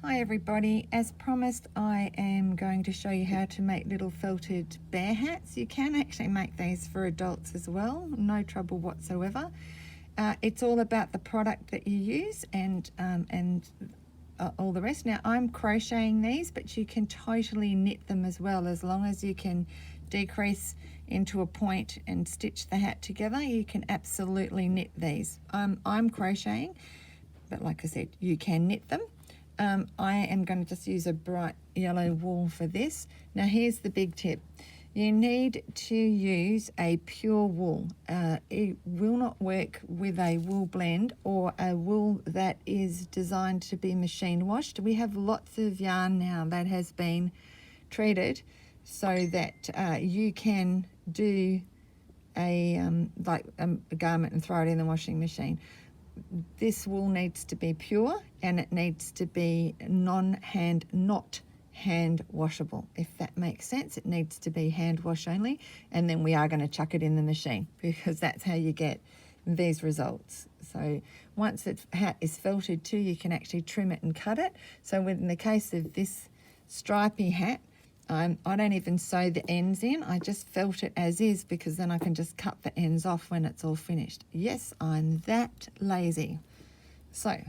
Hi everybody, as promised I am going to show you how to make little felted bear hats. You can actually make these for adults as well, no trouble whatsoever. It's all about the product that you use and all the rest. Now I'm crocheting these, but you can totally knit them as well, as long as you can decrease into a point and stitch the hat together. You can absolutely knit these. I'm crocheting, but like I said, you can knit them. I am going to just use a bright yellow wool for this. Now here's the big tip. You need to use a pure wool. It will not work with a wool blend or a wool that is designed to be machine washed. We have lots of yarn now that has been treated so that you can do a garment and throw it in the washing machine. This wool needs to be pure and it needs to be not hand washable, if that makes sense. It needs to be hand wash only, and then we are going to chuck it in the machine because that's how you get these results. So once the hat is felted too, you can actually trim it and cut it. So in the case of this stripy hat, I don't even sew the ends in. I just felt it as is because then I can just cut the ends off when it's all finished. Yes, I'm that lazy. So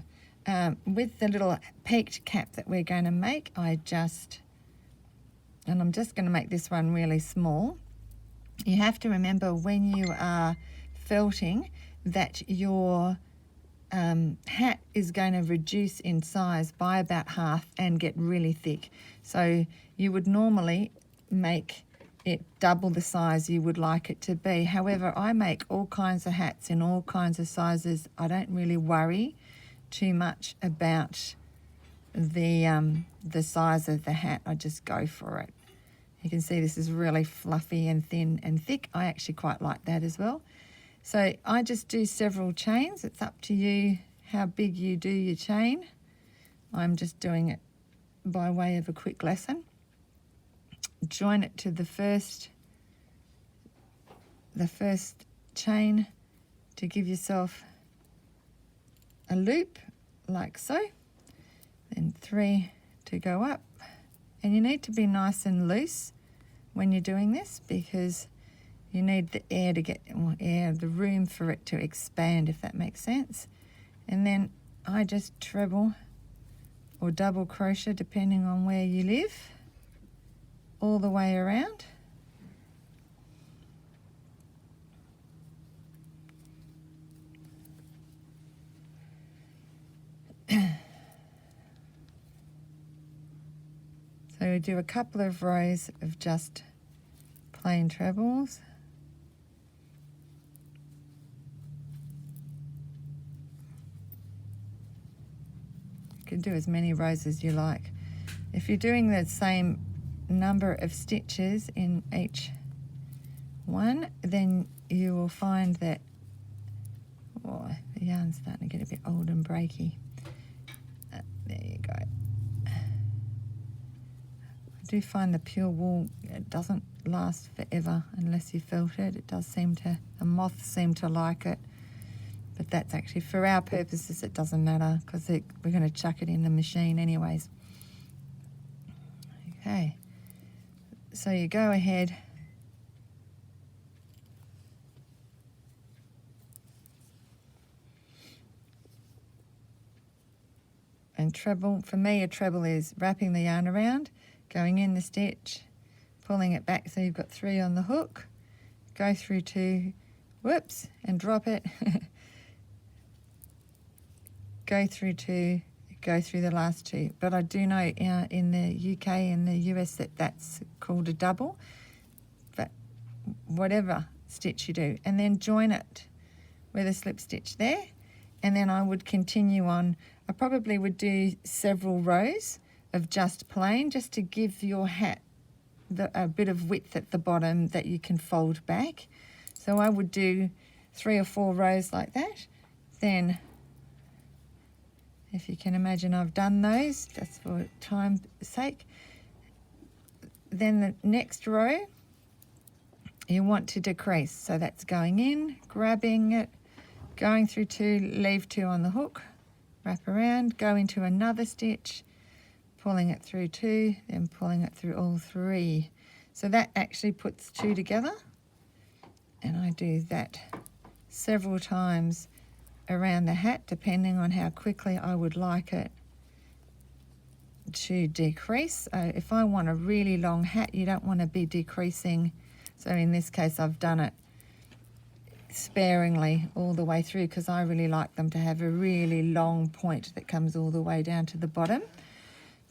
with the little peaked cap that we're going to make, I'm just going to make this one really small. You have to remember when you are felting that your hat is going to reduce in size by about half and get really thick. So you would normally make it double the size you would like it to be. However, I make all kinds of hats in all kinds of sizes. I don't really worry too much about the size of the hat. I just go for it. You can see this is really fluffy and thin and thick. I actually quite like that as well. So I just do several chains. It's up to you how big you do your chain. I'm just doing it by way of a quick lesson. Join it to the first chain to give yourself a loop like so. Then 3 to go up. And you need to be nice and loose when you're doing this because you need the the room for it to expand, if that makes sense. And then I just treble or double crochet, depending on where you live, all the way around. So we do a couple of rows of just plain trebles. You can do as many rows as you like. If you're doing the same number of stitches in each one, then you will find that the yarn's starting to get a bit old and breaky. There you go. I do find the pure wool, it doesn't last forever unless you felt it. It does seem to, the moths seem to like it. But that's actually, for our purposes, it doesn't matter because we're going to chuck it in the machine anyways. Okay, so you go ahead and treble. For me, a treble is wrapping the yarn around, going in the stitch, pulling it back so you've got 3 on the hook, go through 2, whoops, and drop it. Go through 2, go through the last 2. But I do know in the UK and the US that that's called a double. But whatever stitch you do, and then join it with a slip stitch there. And then I would continue on. I probably would do several rows of just plain, just to give your hat a bit of width at the bottom that you can fold back. So I would do 3 or 4 rows like that. Then, if you can imagine, I've done those, just for time's sake. Then the next row, you want to decrease. So that's going in, grabbing it, going through 2, leave 2 on the hook, wrap around, go into another stitch, pulling it through 2, then pulling it through all 3. So that actually puts 2 together, and I do that several times around the hat depending on how quickly I would like it to decrease. So if I want a really long hat, you don't want to be decreasing. So in this case I've done it sparingly all the way through because I really like them to have a really long point that comes all the way down to the bottom.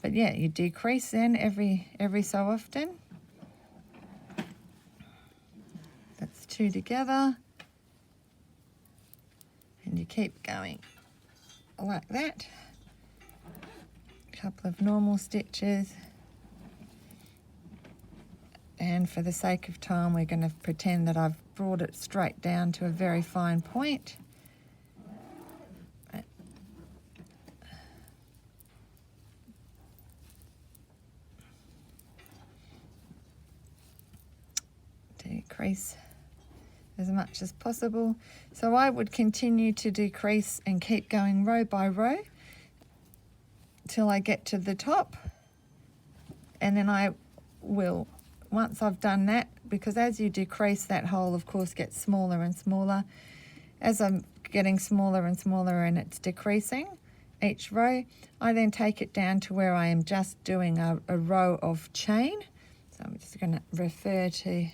But yeah, you decrease then every so often. That's 2 together. And you keep going like that. A couple of normal stitches. And for the sake of time, we're going to pretend that I've brought it straight down to a very fine point. Decrease as much as possible. So I would continue to decrease and keep going row by row till I get to the top, and then I will, once I've done that, because as you decrease, that hole of course gets smaller and smaller. As I'm getting smaller and smaller and it's decreasing each row, I then take it down to where I am just doing a row of chain. So I'm just going to refer to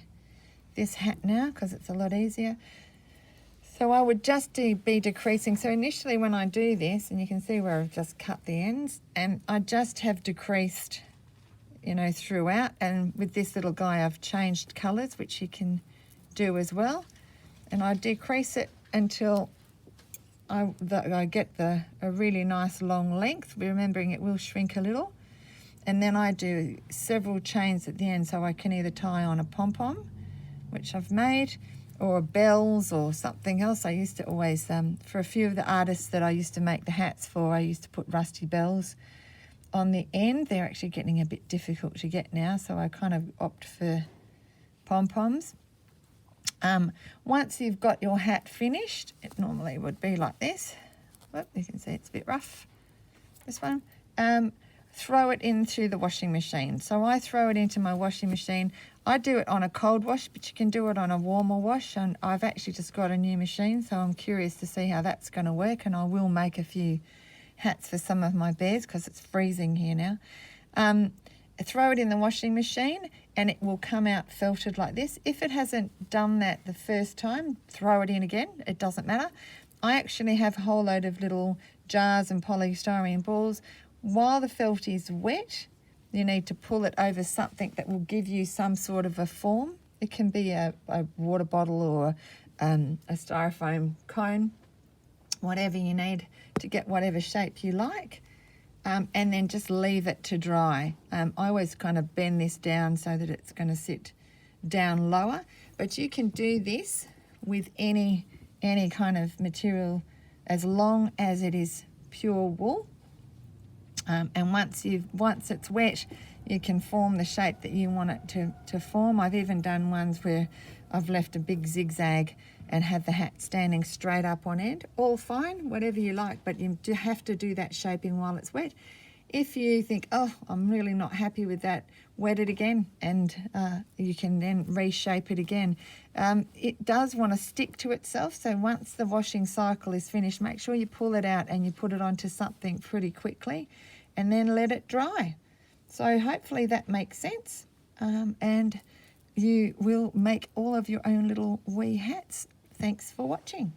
this hat now because it's a lot easier. So I would just be decreasing. So initially when I do this, and you can see where I've just cut the ends, and I just have decreased, you know, throughout. And with this little guy I've changed colours, which you can do as well. And I decrease it until I get a really nice long length, remembering it will shrink a little. And then I do several chains at the end, so I can either tie on a pom-pom, which I've made, or bells or something else. I used to always, for a few of the artists that I used to make the hats for, I used to put rusty bells on the end. They're actually getting a bit difficult to get now, so I kind of opt for pom-poms. Once you've got your hat finished, it normally would be like this. Whoop, you can see it's a bit rough, this one. Throw it into the washing machine. So I throw it into my washing machine. I do it on a cold wash, but you can do it on a warmer wash. And I've actually just got a new machine, so I'm curious to see how that's going to work. And I will make a few hats for some of my bears because it's freezing here now. Throw it in the washing machine and it will come out felted like this. If it hasn't done that the first time, throw it in again. It doesn't matter. I actually have a whole load of little jars and polystyrene balls. While the felt is wet, you need to pull it over something that will give you some sort of a form. It can be a water bottle or a styrofoam cone, whatever you need to get whatever shape you like. And then just leave it to dry. I always kind of bend this down so that it's going to sit down lower. But you can do this with any kind of material as long as it is pure wool. And once it's wet, you can form the shape that you want it to form. I've even done ones where I've left a big zigzag and have the hat standing straight up on end. All fine, whatever you like, but you do have to do that shaping while it's wet. If you think, oh, I'm really not happy with that, wet it again and you can then reshape it again. It does want to stick to itself, so once the washing cycle is finished, make sure you pull it out and you put it onto something pretty quickly and then let it dry. So hopefully that makes sense, and you will make all of your own little wee hats. Thanks for watching.